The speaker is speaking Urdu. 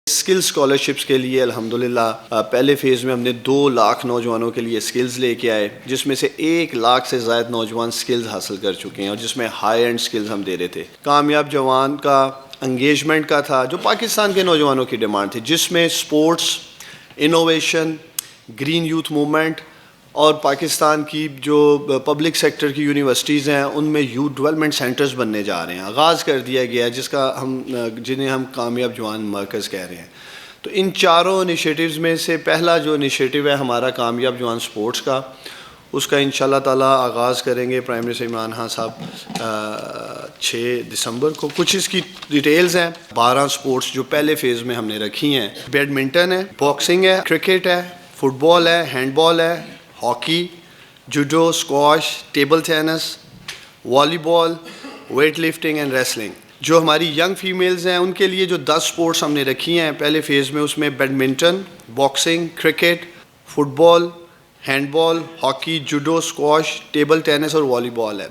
اسکل اسکالرشپس کے لیے الحمدللہ پہلے فیز میں ہم نے 2 لاکھ نوجوانوں کے لیے اسکلز لے کے آئے، جس میں سے 1 لاکھ سے زائد نوجوان اسکلز حاصل کر چکے ہیں، اور جس میں ہائی اینڈ اسکلز ہم دے رہے تھے۔ کامیاب جوان کا انگیجمنٹ کا تھا جو پاکستان کے نوجوانوں کی ڈیمانڈ تھی، جس میں sports, innovation, green youth movement اور پاکستان کی جو پبلک سیکٹر کی یونیورسٹیز ہیں ان میں یوتھ ڈیولپمنٹ سینٹرز بننے جا رہے ہیں، آغاز کر دیا گیا ہے، جنہیں ہم کامیاب جوان مرکز کہہ رہے ہیں۔ تو ان چاروں انیشیٹیوز میں سے پہلا جو انیشیٹیو ہے ہمارا کامیاب جوان سپورٹس کا، اس کا انشاءاللہ تعالیٰ آغاز کریں گے پرائم منسٹر عمران خان صاحب 6 دسمبر کو۔ کچھ اس کی ڈیٹیلز ہیں۔ 12 سپورٹس جو پہلے فیز میں ہم نے رکھی ہیں، بیڈمنٹن ہے، باکسنگ ہے، کرکٹ ہے، فٹ بال ہے، ہینڈ بال ہے، hockey, judo, squash, table tennis, volleyball, weightlifting and wrestling. جو ہماری ینگ فیمیلز ہیں ان کے لیے جو 10 سپورٹس ہم نے رکھی ہیں پہلے فیز میں، اس میں badminton, boxing, cricket, football, handball, hockey, judo, squash, table tennis اور والی بال ہے۔